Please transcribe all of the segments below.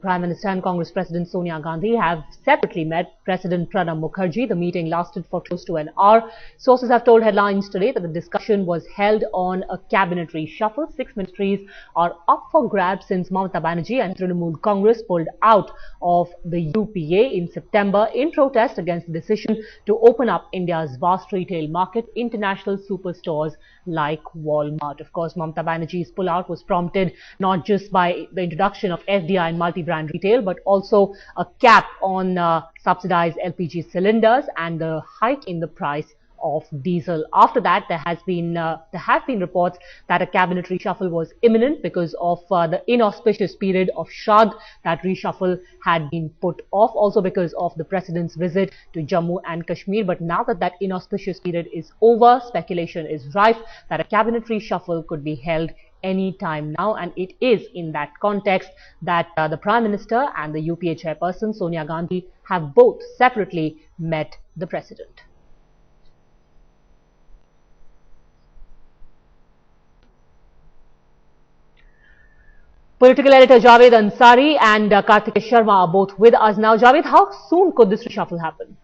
Prime Minister and Congress President Sonia Gnadhi have separately met President Pranab Mukherjee. The meeting lasted for close to an hour. Sources have told headlines today that the discussion was held on a cabinet reshuffle. 6 ministries are up for grabs since Mamata Banerjee and Trinamool Congress pulled out of the UPA in September in protest against the decision to open up India's vast retail market, international superstores like Walmart. Of course, Mamata Banerjee's pullout was prompted not just by the introduction of FDI and multi-brand retail, but also a cap on subsidized LPG cylinders and the hike in the price of diesel. After that, there have been reports that a cabinet reshuffle was imminent because of the inauspicious period of Shraddh. That reshuffle had been put off also because of the president's visit to Jammu and Kashmir. But now that that inauspicious period is over, speculation is rife that a cabinet reshuffle could be held any time now, and it is in that context that the Prime Minister and the UPA chairperson Sonia Gnadhi have both separately met the President. Political editor Javed Ansari and Kartikeya Sharma are both with us now. Javed, how soon could this reshuffle happen?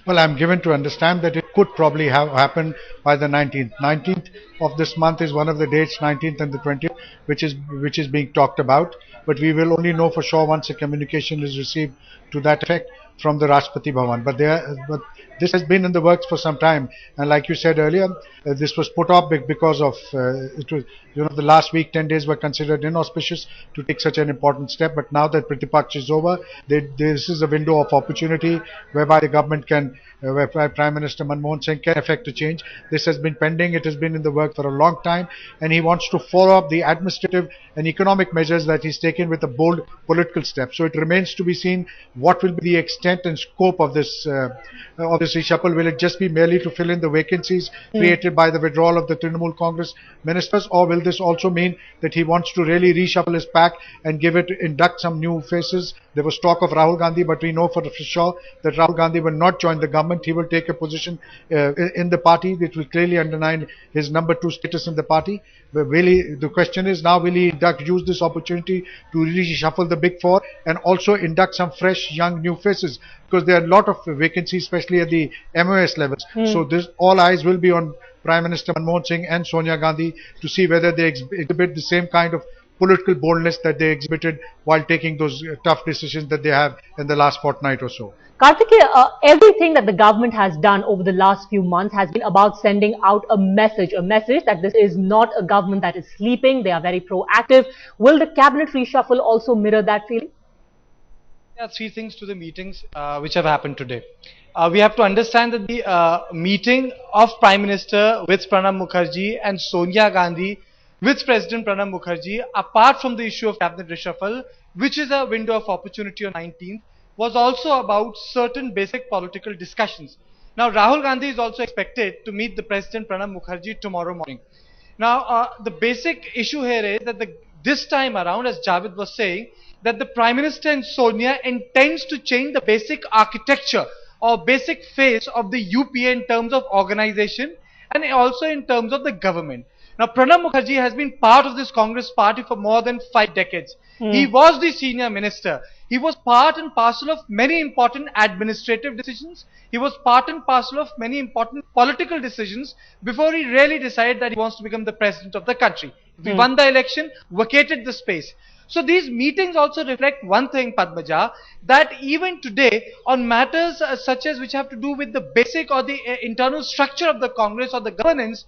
Well, I'm given to understand that it could probably have happened by the 19th. 19th of this month is one of the dates, 19th and the 20th, which is being talked about. But we will only know for sure once a communication is received to that effect from the Rashtrapati Bhavan. But this has been in the works for some time, and like you said earlier, this was put off because of it was, the last week 10 days were considered inauspicious to take such an important step. But now that Pratipaksh is over, this is a window of opportunity whereby the government can, whereby Prime Minister Manmohan Singh can effect a change. This has been pending, it has been in the work for a long time, and he wants to follow up the administrative and economic measures that he's taken with a bold political step. So it remains to be seen what will be the extent and scope of this reshuffle. Will it just be merely to fill in the vacancies created by the withdrawal of the Trinamool Congress ministers, or will this also mean that he wants to really reshuffle his pack and induct some new faces? There was talk of Rahul Gandhi, but we know for sure that Rahul Gandhi will not join the government. He will take a position in the party that will clearly undermine his number 2 status in the party. But really, the question is now, will he use this opportunity to reshuffle the big four and also induct some fresh, young, new faces? Because there are a lot of vacancies, especially at the MOS levels. So all eyes will be on Prime Minister Manmohan Singh and Sonia Gnadhi to see whether they exhibit the same kind of political boldness that they exhibited while taking those tough decisions that they have in the last fortnight or so. Kartikeya, everything that the government has done over the last few months has been about sending out a message that this is not a government that is sleeping. They are very proactive. Will the cabinet reshuffle also mirror that feeling? There are 3 things to the meetings which have happened today. We have to understand that the meeting of Prime Minister with Pranab Mukherjee and Sonia Gnadhi with President Pranab Mukherjee, apart from the issue of cabinet reshuffle, which is a window of opportunity on 19th, was also about certain basic political discussions. Now, Rahul Gandhi is also expected to meet the President Pranab Mukherjee tomorrow morning. Now, the basic issue here is that this time around, as Javed was saying, that the Prime Minister and Sonia intends to change the basic architecture or basic face of the UPA in terms of organization and also in terms of the government. Now, Pranab Mukherjee has been part of this Congress party for more than 5 decades. He was the senior minister. He was part and parcel of many important administrative decisions. He was part and parcel of many important political decisions before he really decided that he wants to become the president of the country. He won the election, vacated the space. So these meetings also reflect one thing, Padmaja, that even today on matters such as which have to do with the basic or the internal structure of the Congress or the governance,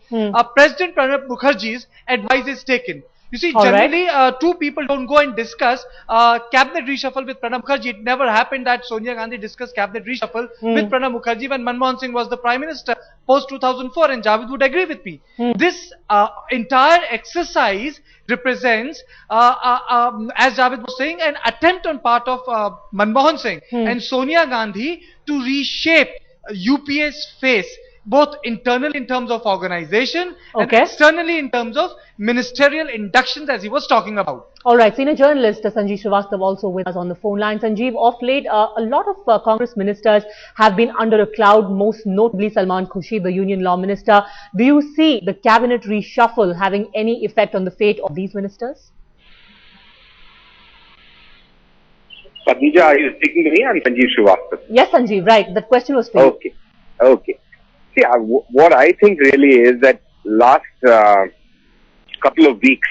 President Pranab Mukherjee's advice is taken. You see, generally, 2 people don't go and discuss cabinet reshuffle with Pranab Mukherjee. It never happened that Sonia Gnadhi discussed cabinet reshuffle with Pranab Mukherjee when Manmohan Singh was the Prime Minister post 2004, and Javed would agree with me. This entire exercise represents, as Javed was saying, an attempt on part of Manmohan Singh and Sonia Gnadhi to reshape UPA's face, both internally in terms of organization and externally in terms of ministerial inductions, as he was talking about. All right, senior journalist Sanjeev Srivastava also with us on the phone line. Sanjeev, of late, a lot of Congress ministers have been under a cloud, most notably Salman Khurshid, the Union Law Minister. Do you see the cabinet reshuffle having any effect on the fate of these ministers? Padmija, are you speaking to me? I'm Sanjeev Srivastava. Yes, Sanjeev, right. That question was for you. Okay. Okay. See, what I think really is that last couple of weeks,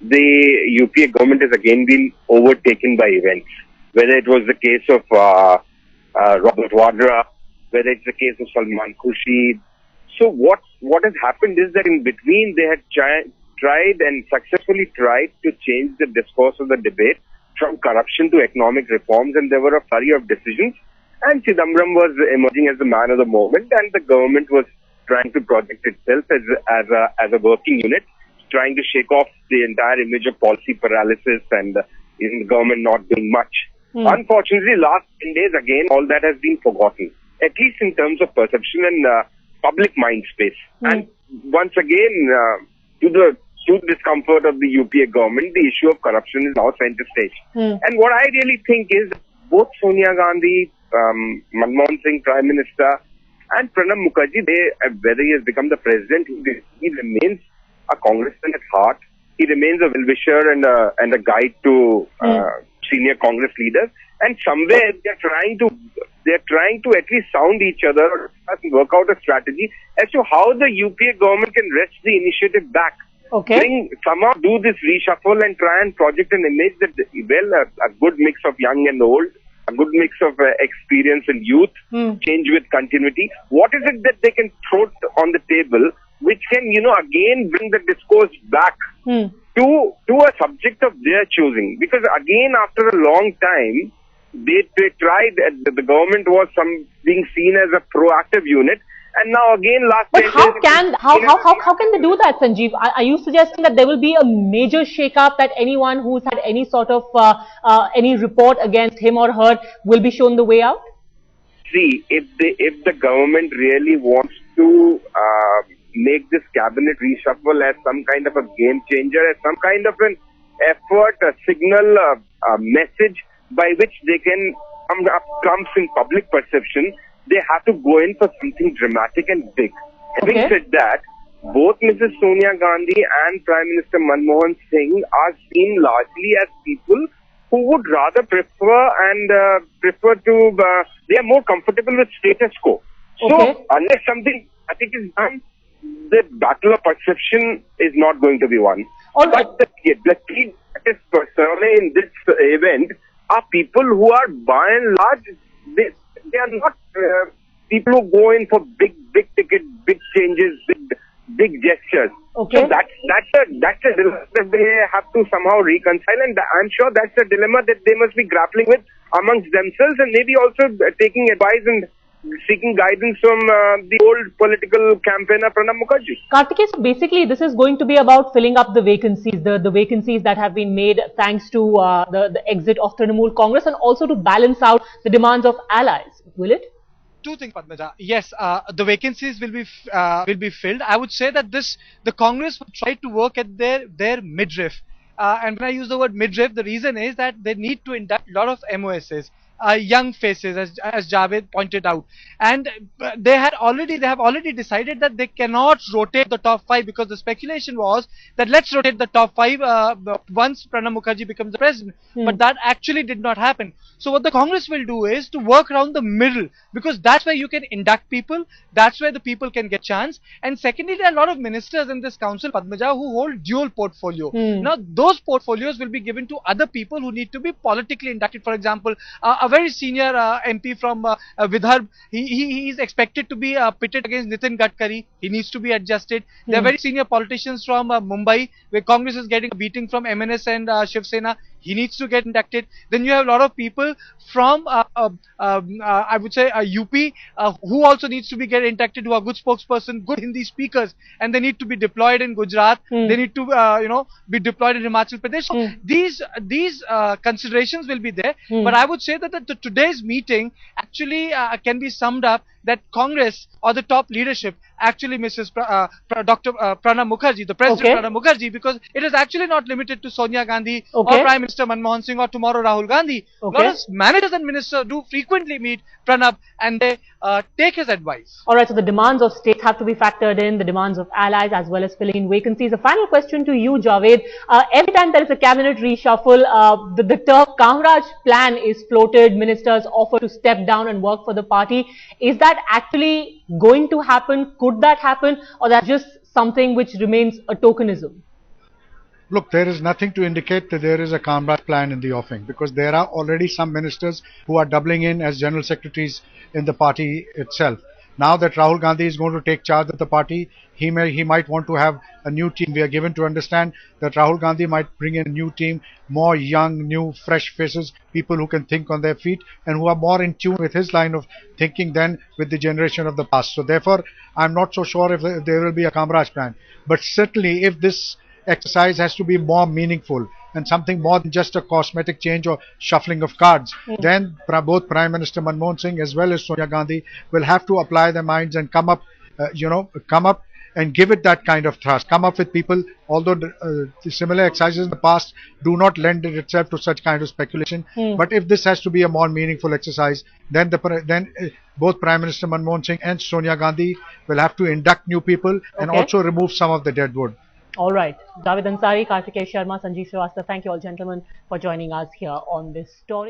the UPA government has again been overtaken by events. Whether it was the case of Robert Vadra, whether it's the case of Salman Khurshid. So what has happened is that in between they had tried and successfully tried to change the discourse of the debate from corruption to economic reforms, and there were a flurry of decisions. And Chidambaram was emerging as the man of the moment, and the government was trying to project itself as a working unit, trying to shake off the entire image of policy paralysis and in the government not doing much. Unfortunately, last 10 days again, all that has been forgotten, at least in terms of perception and public mind space. And once again, to the discomfort of the UPA government, the issue of corruption is now center stage. And what I really think is both Sonia Gandhi, Manmohan Singh, Prime Minister, and Pranab Mukherjee, whether he has become the president, he remains a congressman at heart. He remains a well-wisher and a guide to senior Congress leaders. And somewhere they're trying to at least sound each other and work out a strategy as to how the UPA government can wrest the initiative back. Okay. Somehow do this reshuffle and try and project an image that, well, a good mix of young and old, a good mix of experience and youth, change with continuity. What is it that they can throw on the table which can, again bring the discourse back to a subject of their choosing? Because again, after a long time, they tried, the government was being seen as a proactive unit. And now again, But how can they do that, Sanjeev? Are you suggesting that there will be a major shake-up, that anyone who's had any sort of any report against him or her will be shown the way out? See, if the government really wants to make this cabinet reshuffle as some kind of a game changer, as some kind of an effort, a signal, a message by which they can come in public perception, they have to go in for something dramatic and big. Having said that, both Mrs. Sonia Gandhi and Prime Minister Manmohan Singh are seen largely as people who would rather prefer to, they are more comfortable with status quo. So, unless something dramatic is done, the battle of perception is not going to be won. But the key persona in this event are people who are, by and large, they are not people who go in for big ticket, big changes, big gestures. So that's a dilemma that they have to somehow reconcile, and I'm sure that's a dilemma that they must be grappling with amongst themselves, and maybe also taking advice and seeking guidance from the old political campaigner Pranab Mukherjee. Kartikeya, so basically this is going to be about filling up the vacancies, the vacancies that have been made thanks to the exit of Trinamool Congress, and also to balance out the demands of allies, will it? Two things, Padmaja. Yes, the vacancies will be filled. I would say that the Congress will try to work at their midriff. And when I use the word midriff, the reason is that they need to induct a lot of MOSs. Young faces, as Javed pointed out, and they have already decided that they cannot rotate the top 5, because the speculation was that let's rotate the top 5 once Pranab Mukherjee becomes the president. But that actually did not happen. So what the Congress will do is to work around the middle, because that's where you can induct people, that's where the people can get chance. And secondly, there are a lot of ministers in this council, Padmaja, who hold dual portfolio. Now those portfolios will be given to other people who need to be politically inducted. For example, a very senior MP from Vidarbha, he is expected to be pitted against Nitin Gadkari. He needs to be adjusted. There are very senior politicians from Mumbai, where Congress is getting a beating from MNS and Shiv Sena. He needs to get inducted. Then you have a lot of people from, I would say, UP, who also needs to be get inducted, who are good spokesperson, good Hindi speakers, and they need to be deployed in Gujarat. They need to, be deployed in Himachal Pradesh. So these considerations will be there. But I would say that today's meeting actually can be summed up that Congress or the top leadership actually misses Dr. Pranab Mukherjee, the President Pranab Mukherjee, because it is actually not limited to Sonia Gandhi or Prime Minister Manmohan Singh or tomorrow Rahul Gandhi. A lot of managers and ministers do frequently meet Pranab and they take his advice. Alright, so the demands of states have to be factored in, the demands of allies as well as filling in vacancies. A final question to you, Javed. Every time there is a cabinet reshuffle, the term Kamraj plan is floated, ministers offer to step down and work for the party. Is that actually going to happen? Could that happen? Or that's just something which remains a tokenism? Look, there is nothing to indicate that there is a Kamraj plan in the offing, because there are already some ministers who are doubling in as general secretaries in the party itself. Now that Rahul Gandhi is going to take charge of the party, he might want to have a new team. We are given to understand that Rahul Gandhi might bring in a new team, more young, new, fresh faces, people who can think on their feet and who are more in tune with his line of thinking than with the generation of the past. So therefore, I'm not so sure if there will be a Kamraj plan. But certainly, if this exercise has to be more meaningful and something more than just a cosmetic change or shuffling of cards, then both Prime Minister Manmohan Singh as well as Sonia Gandhi will have to apply their minds and come up and give it that kind of thrust, come up with people, although the similar exercises in the past do not lend itself to such kind of speculation. But if this has to be a more meaningful exercise, then both Prime Minister Manmohan Singh and Sonia Gandhi will have to induct new people and also remove some of the dead wood. All right. Javed Ansari, Kartikeya Sharma, Sanjeev Srivastava, thank you all gentlemen for joining us here on this story.